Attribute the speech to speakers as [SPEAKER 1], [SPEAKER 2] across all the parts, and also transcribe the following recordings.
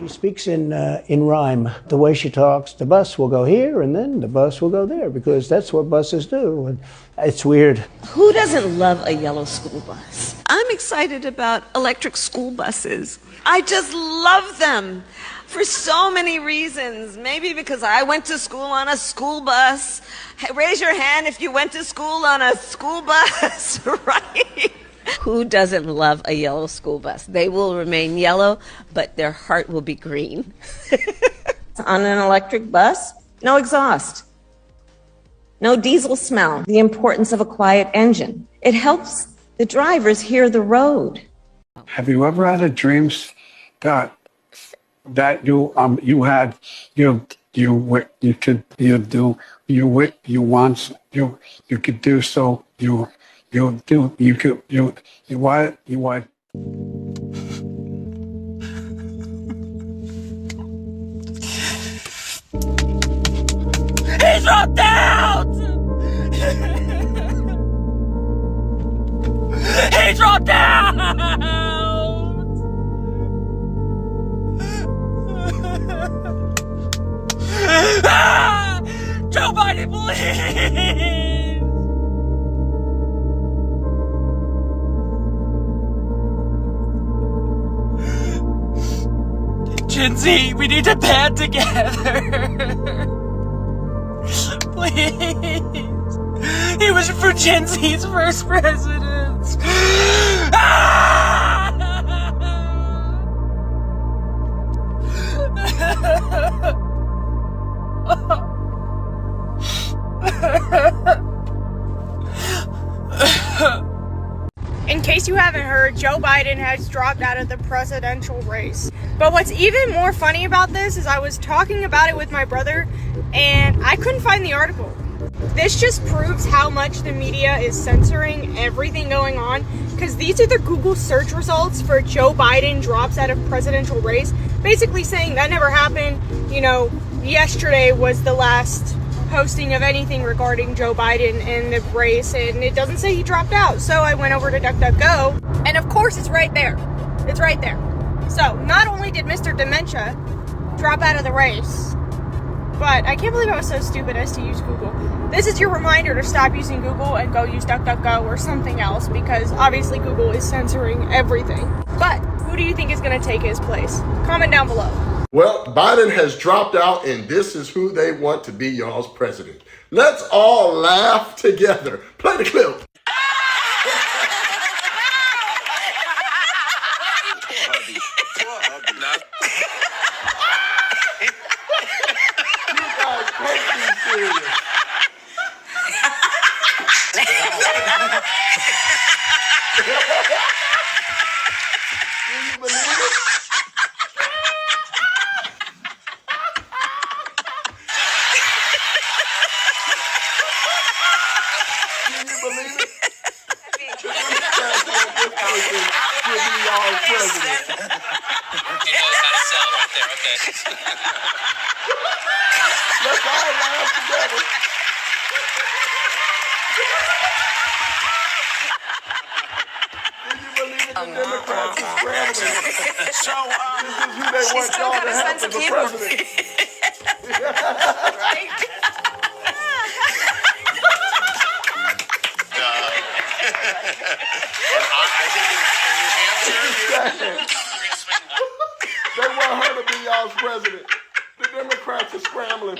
[SPEAKER 1] She speaks in rhyme. The way she talks, the bus will go here and then the bus will go there because that's what buses do. And it's weird.
[SPEAKER 2] Who doesn't love a yellow school bus? I'm excited about electric school buses. I just love them for so many reasons. Maybe because I went to school on a school bus. Hey, raise your hand if you went to school on a school bus, right? Who doesn't love a yellow school bus? They will remain yellow, but their heart will be green. On an electric bus, no exhaust, no diesel smell, the importance of a quiet engine. It helps the drivers hear the road.
[SPEAKER 3] Have you ever had a dream that you could do so you what.
[SPEAKER 4] He's dropped out! He dropped out! Ah! Joe Biden, please! Gen Z, we need to band together. Please. He was for Gen Z's first president. Ah!
[SPEAKER 5] In case you haven't heard, Joe Biden has dropped out of the presidential race. But what's even more funny about this is I was talking about it with my brother and I couldn't find the article. This just proves how much the media is censoring everything going on, because these are the Google search results for Joe Biden drops out of presidential race, basically saying that never happened. You know, yesterday was the last posting of anything regarding Joe Biden in the race, and it doesn't say he dropped out. So I went over to DuckDuckGo, and of course it's right there. It's right there. So not only did Mr. Dementia drop out of the race, but I can't believe I was so stupid as to use Google. This is your reminder to stop using Google and go use DuckDuckGo or something else, because obviously Google is censoring everything. But who do you think is going to take his place? Comment down below.
[SPEAKER 6] Well, Biden has dropped out, and this is who they want to be y'all's president. Let's all laugh together. Play the clip. Let's all laugh together. Can you believe it? The Democrats are scrambling. So, this is who they want y'all to have as the president. Right? I think in New Hampshire, they want her to be y'all's president. The Democrats are scrambling.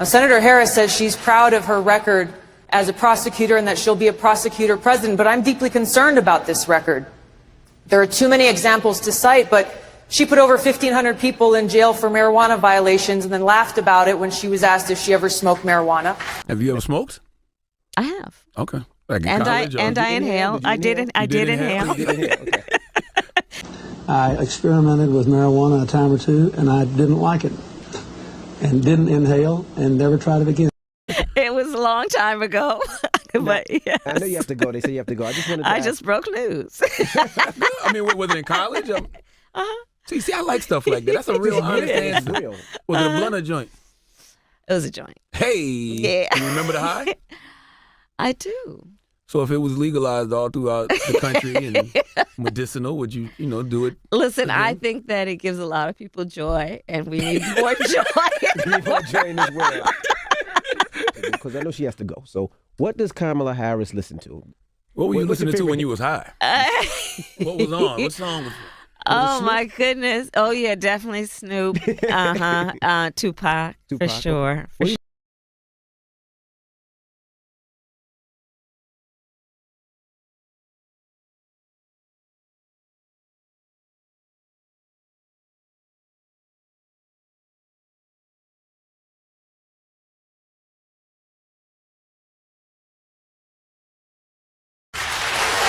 [SPEAKER 7] Senator Harris says she's proud of her record as a prosecutor and that she'll be a prosecutor president, but I'm deeply concerned about this record. There are too many examples to cite, but she put over 1,500 people in jail for marijuana violations and then laughed about it when she was asked if she ever smoked marijuana.
[SPEAKER 8] Have you ever smoked?
[SPEAKER 2] I have.
[SPEAKER 8] Okay. Like in
[SPEAKER 2] And
[SPEAKER 8] college,
[SPEAKER 2] I inhale. I did inhale.
[SPEAKER 8] Okay.
[SPEAKER 1] I experimented with marijuana a time or two, and I didn't like it, and didn't inhale, and never tried it again.
[SPEAKER 2] It was a long time ago, but yes.
[SPEAKER 9] I know you have to go. They say you have to go. I
[SPEAKER 2] just broke news.
[SPEAKER 8] I mean, was it in college? See, I like stuff like that. That's a real honest answer.
[SPEAKER 9] Real.
[SPEAKER 8] Was it a blunt or joint?
[SPEAKER 2] It was a joint.
[SPEAKER 8] Hey.
[SPEAKER 2] Yeah.
[SPEAKER 8] You remember the high?
[SPEAKER 2] I do.
[SPEAKER 8] So if it was legalized all throughout the country and medicinal, would you do it?
[SPEAKER 2] Listen,
[SPEAKER 8] again?
[SPEAKER 2] I think that it gives a lot of people joy, and we need more joy.
[SPEAKER 9] We need more joy in this world. Because I know she has to go. So what does Kamala Harris listen to?
[SPEAKER 8] What were you
[SPEAKER 9] What's your
[SPEAKER 8] listening to when
[SPEAKER 9] favorite-
[SPEAKER 8] you was high? What was on? What song was it?
[SPEAKER 2] Oh, my goodness. Oh, yeah, definitely Snoop. Tupac, for
[SPEAKER 9] Tupac,
[SPEAKER 2] sure.
[SPEAKER 9] What do you-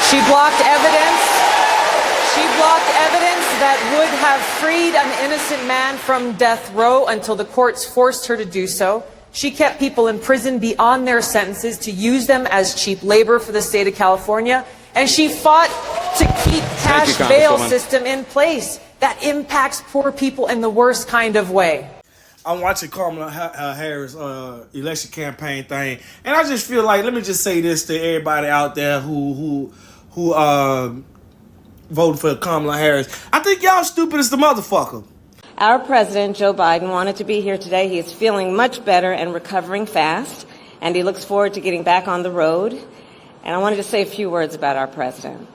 [SPEAKER 7] She blocked evidence. She blocked evidence that would have freed an innocent man from death row until the courts forced her to do so. She kept people in prison beyond their sentences to use them as cheap labor for the state of California. And she fought to keep cash bail system in place that impacts poor people in the worst kind of way.
[SPEAKER 10] I'm watching Kamala Harris election campaign thing, and I just feel like, let me just say this to everybody out there who voted for Kamala Harris. I think y'all stupid as the motherfucker.
[SPEAKER 2] Our president, Joe Biden, wanted to be here today. He is feeling much better and recovering fast, and he looks forward to getting back on the road. And I wanted to say a few words about our president.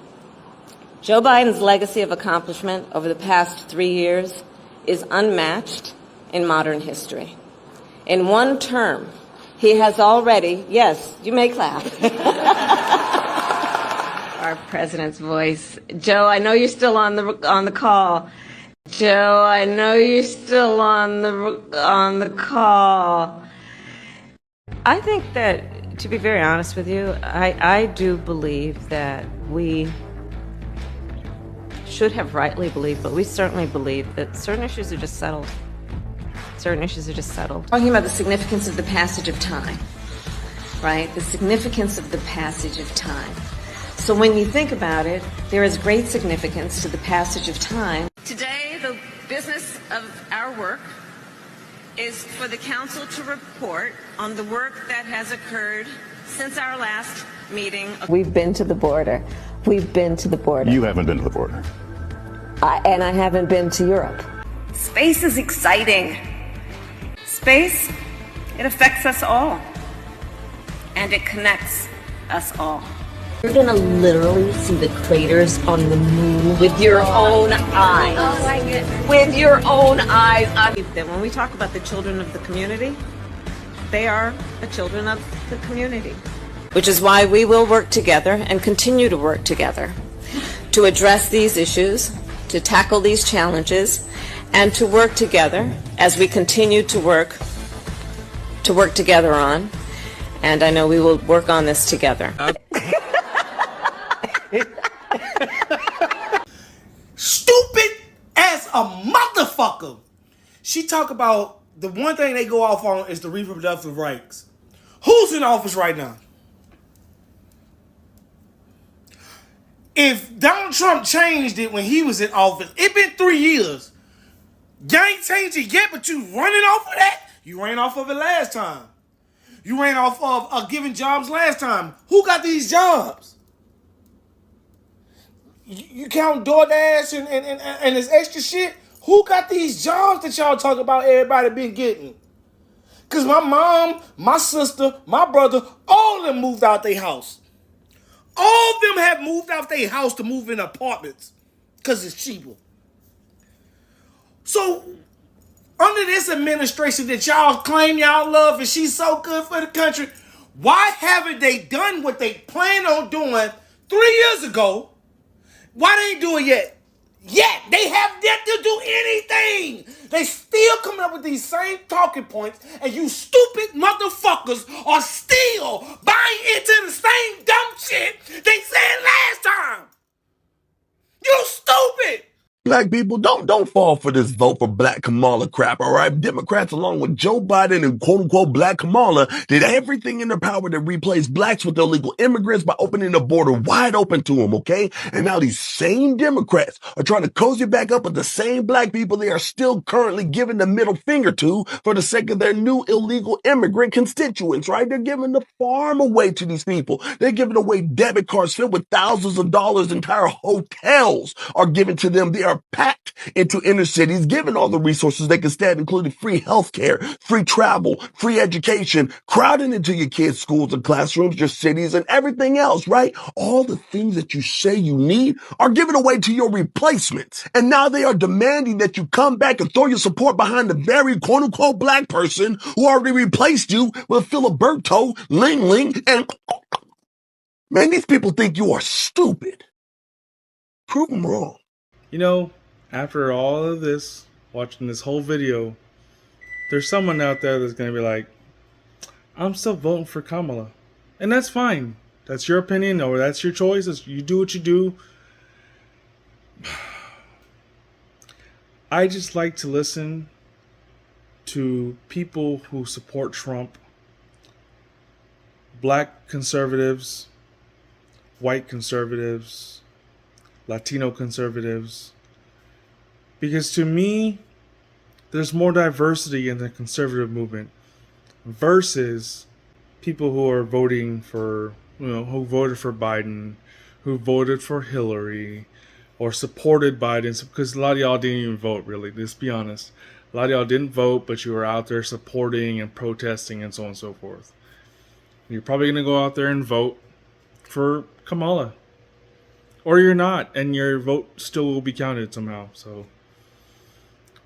[SPEAKER 2] Joe Biden's legacy of accomplishment over the past 3 years is unmatched in modern history. In one term, he has already, yes, you may clap. Our president's voice. Joe, I know you're still on the call. Joe, I know you're still on the call. I think that, to be very honest with you, I do believe that we should have rightly believed, but we certainly believe that certain issues are just settled. Certain issues are just settled. Talking about the significance of the passage of time, right? The significance of the passage of time. So when you think about it, there is great significance to the passage of time. Today, the business of our work is for the council to report on the work that has occurred since our last meeting. We've been to the border. We've been to the border.
[SPEAKER 11] You haven't been to the border.
[SPEAKER 2] And I haven't been to Europe. Space is exciting. Space, it affects us all. And it connects us all. You're gonna literally see the craters on the moon with your own eyes. Oh my goodness. With your own eyes. When we talk about the children of the community, they are the children of the community. Which is why we will work together and continue to work together to address these issues, to tackle these challenges, and to work together as we continue to work together on. And I know we will work on this together.
[SPEAKER 10] Stupid as a motherfucker. She talk about the one thing they go off on is the reproductive rights. Who's in office right now? If Donald Trump changed it when he was in office, it been 3 years. You ain't changed it yet, but you running off of that? You ran off of it last time. You ran off of giving jobs last time. Who got these jobs? You count DoorDash and this extra shit? Who got these jobs that y'all talk about everybody been getting? Because my mom, my sister, my brother, all of them moved out their house. All of them have moved out their house to move in apartments because it's cheaper. So, under this administration that y'all claim y'all love and she's so good for the country, why haven't they done what they planned on doing 3 years ago? Why they ain't do it yet? Yet they have yet to do anything. They still coming up with these same talking points, and you stupid motherfuckers are still buying into the same dumb shit they said last time. You stupid.
[SPEAKER 6] Black people, don't fall for this vote for Black Kamala crap, all right? Democrats, along with Joe Biden and quote-unquote Black Kamala, did everything in their power to replace blacks with illegal immigrants by opening the border wide open to them, okay? And now these same Democrats are trying to cozy back up with the same black people they are still currently giving the middle finger to for the sake of their new illegal immigrant constituents, right? They're giving the farm away to these people. They're giving away debit cards filled with thousands of dollars. Entire hotels are given to them. They are packed into inner cities, given all the resources they can stand, including free healthcare, free travel, free education, crowding into your kids' schools and classrooms, your cities, and everything else, right? All the things that you say you need are given away to your replacements. And now they are demanding that you come back and throw your support behind the very quote-unquote black person who already replaced you with Filiberto, Ling Ling, and... Man, these people think you are stupid. Prove them wrong.
[SPEAKER 11] You know, after all of this, watching this whole video, there's someone out there that's going to be like, I'm still voting for Kamala. And that's fine. That's your opinion, or that's your choice. You do what you do. I just like to listen to people who support Trump, black conservatives, white conservatives, Latino conservatives, because to me, there's more diversity in the conservative movement versus people who are voting for, who voted for Biden, who voted for Hillary, or supported Biden, because a lot of y'all didn't even vote, really. Let's be honest. A lot of y'all didn't vote, but you were out there supporting and protesting and so on and so forth. And you're probably going to go out there and vote for Kamala. Or you're not, and your vote still will be counted somehow. So,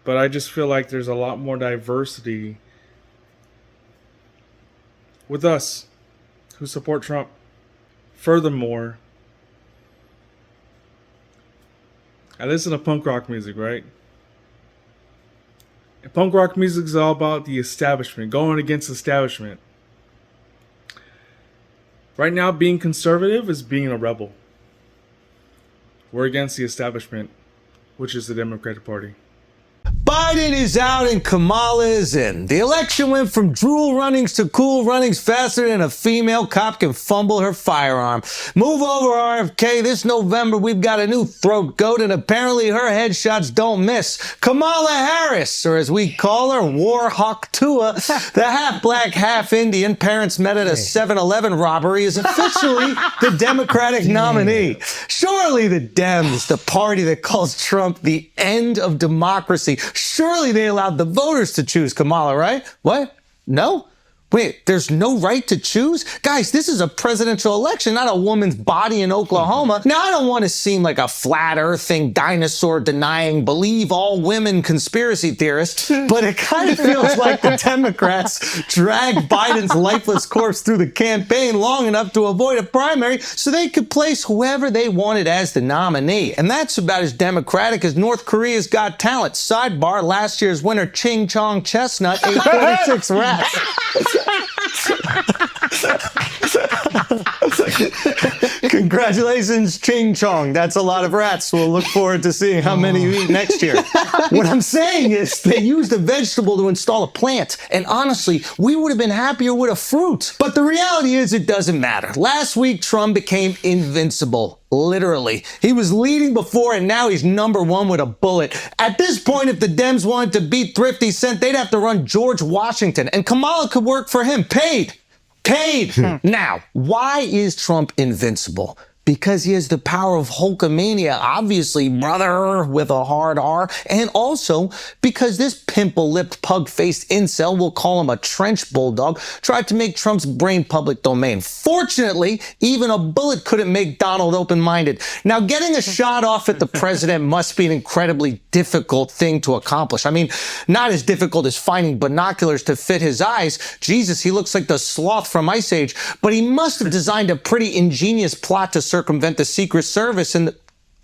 [SPEAKER 11] but I just feel like there's a lot more diversity with us who support Trump. Furthermore, I listen to punk rock music, right? And punk rock music is all about the establishment, going against the establishment. Right now, being conservative is being a rebel. We're against the establishment, which is the Democratic Party.
[SPEAKER 12] Biden is out and Kamala is in. The election went from drool runnings to cool runnings faster than a female cop can fumble her firearm. Move over, RFK. This November, we've got a new throat goat, and apparently her headshots don't miss. Kamala Harris, or as we call her, Warhawk Tua, the half-black, half-Indian, parents met at a 7-Eleven robbery, is officially the Democratic nominee. Surely the Dems, the party that calls Trump the end of democracy, surely they allowed the voters to choose Kamala, right? What? No? Wait, there's no right to choose? Guys, this is a presidential election, not a woman's body in Oklahoma. Now, I don't want to seem like a flat-earthing, dinosaur-denying, believe-all-women conspiracy theorist, but it kind of feels like the Democrats dragged Biden's lifeless corpse through the campaign long enough to avoid a primary so they could place whoever they wanted as the nominee. And that's about as democratic as North Korea's Got Talent. Sidebar, last year's winner, Ching Chong Chestnut, ate 46 rats. Congratulations, Ching Chong. That's a lot of rats. We'll look forward to seeing how many you eat next year. What I'm saying is they used a vegetable to install a plant. And honestly, we would have been happier with a fruit. But the reality is it doesn't matter. Last week, Trump became invincible. Literally. He was leading before, and now he's #1 with a bullet. At this point, if the Dems wanted to beat Thrifty Cent, they'd have to run George Washington, and Kamala could work for him. Paid. Now, why is Trump invincible? Because he has the power of Hulkamania, obviously, brother, with a hard R, and also because this pimple-lipped, pug-faced incel, we'll call him a trench bulldog, tried to make Trump's brain public domain. Fortunately, even a bullet couldn't make Donald open-minded. Now, getting a shot off at the president must be an incredibly difficult thing to accomplish. I mean, not as difficult as finding binoculars to fit his eyes. Jesus, he looks like the sloth from Ice Age, but he must have designed a pretty ingenious plot to circumvent the Secret Service and the...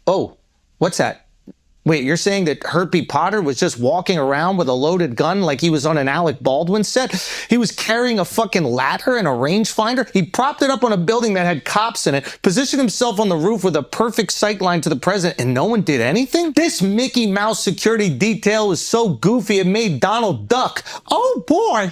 [SPEAKER 12] Oh, what's that? Wait, you're saying that Herbie Potter was just walking around with a loaded gun like he was on an Alec Baldwin set? He was carrying a fucking ladder and a rangefinder? He propped it up on a building that had cops in it, positioned himself on the roof with a perfect sight line to the president, and no one did anything? This Mickey Mouse security detail was so goofy it made Donald duck. Oh boy!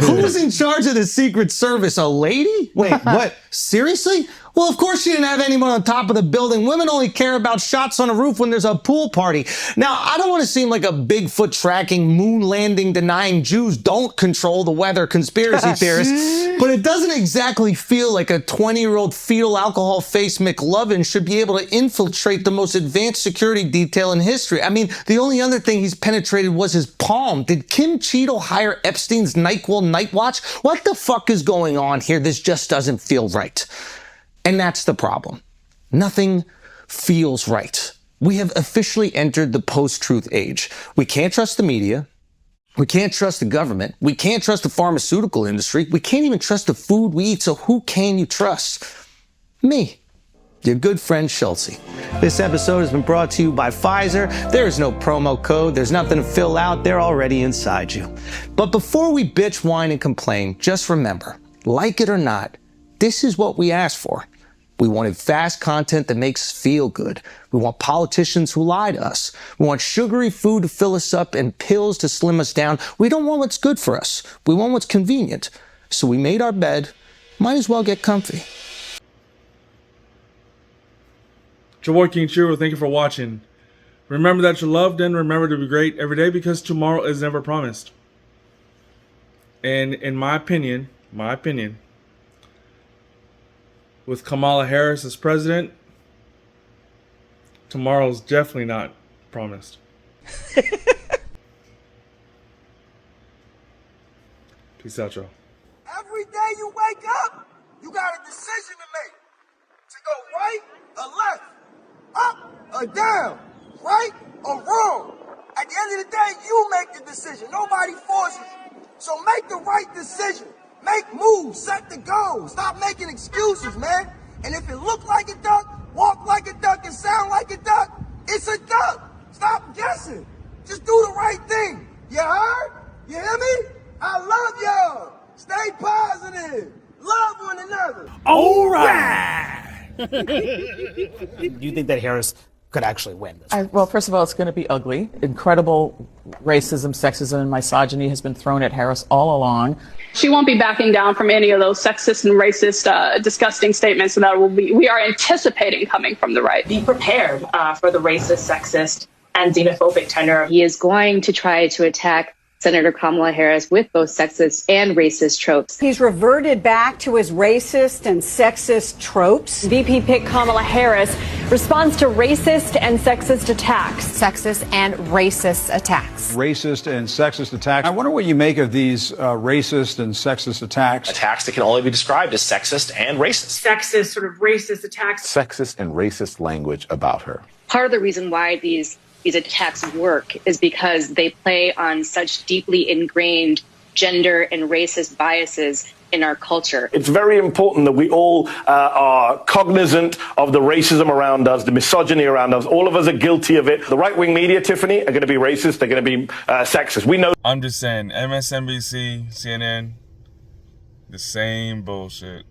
[SPEAKER 12] Who's in charge of the Secret Service? A lady? Wait, what? Seriously? Well, of course she didn't have anyone on top of the building. Women only care about shots on a roof when there's a pool party. Now, I don't want to seem like a Bigfoot tracking, moon landing denying Jews don't control the weather conspiracy theorist, but it doesn't exactly feel like a 20-year-old fetal alcohol face McLovin should be able to infiltrate the most advanced security detail in history. I mean, the only other thing he's penetrated was his palm. Did Kim Cheadle hire Epstein's NyQuil Night Watch? What the fuck is going on here? This just doesn't feel right. And that's the problem. Nothing feels right. We have officially entered the post-truth age. We can't trust the media. We can't trust the government. We can't trust the pharmaceutical industry. We can't even trust the food we eat. So who can you trust? Me, your good friend Schultzy. This episode has been brought to you by Pfizer. There is no promo code. There's nothing to fill out. They're already inside you. But before we bitch, whine, and complain, just remember, like it or not, this is what we asked for. We wanted fast content that makes us feel good. We want politicians who lie to us. We want sugary food to fill us up and pills to slim us down. We don't want what's good for us. We want what's convenient. So we made our bed. Might as well get comfy.
[SPEAKER 11] It's your boy King Churro. Thank you for watching. Remember that you're loved and remember to be great every day because tomorrow is never promised. And in my opinion, with Kamala Harris as president, tomorrow's definitely not promised. Peace out, y'all.
[SPEAKER 10] Every day you wake up, you got a decision to make. To go right or left, up or down, right or wrong. At the end of the day, you make the decision. Nobody forces you. So make the right decision. Make moves, set the goal. Stop making excuses, man. And if it look like a duck, walk like a duck, and sound like a duck, it's a duck. Stop guessing. Just do the right thing. You heard? You hear me? I love y'all. Stay positive. Love one another.
[SPEAKER 4] All right.
[SPEAKER 13] Do you think that Harris could actually win this?
[SPEAKER 14] Well, first of all, it's going to be ugly. Incredible racism, sexism, and misogyny has been thrown at Harris all along.
[SPEAKER 15] She won't be backing down from any of those sexist and racist, disgusting statements that we are anticipating coming from the right.
[SPEAKER 16] Be prepared for the racist, sexist, and xenophobic tenor.
[SPEAKER 17] He is going to try to attack Senator Kamala Harris with both sexist and racist tropes.
[SPEAKER 18] He's reverted back to his racist and sexist tropes.
[SPEAKER 19] VP pick Kamala Harris responds to racist and sexist attacks.
[SPEAKER 20] Sexist and racist attacks.
[SPEAKER 21] Racist and sexist attacks. I wonder what you make of these racist and sexist attacks.
[SPEAKER 22] Attacks that can only be described as sexist and racist.
[SPEAKER 23] Sexist, sort of racist attacks.
[SPEAKER 24] Sexist and racist language about her.
[SPEAKER 17] Part of the reason why these attacks work is because they play on such deeply ingrained gender and racist biases in our culture.
[SPEAKER 22] It's very important that we all are cognizant of the racism around us, the misogyny around us. All of us are guilty of it. The right-wing media, Tiffany, are going to be racist. They're going to be sexist. We know.
[SPEAKER 11] I'm just saying, MSNBC, CNN, the same bullshit.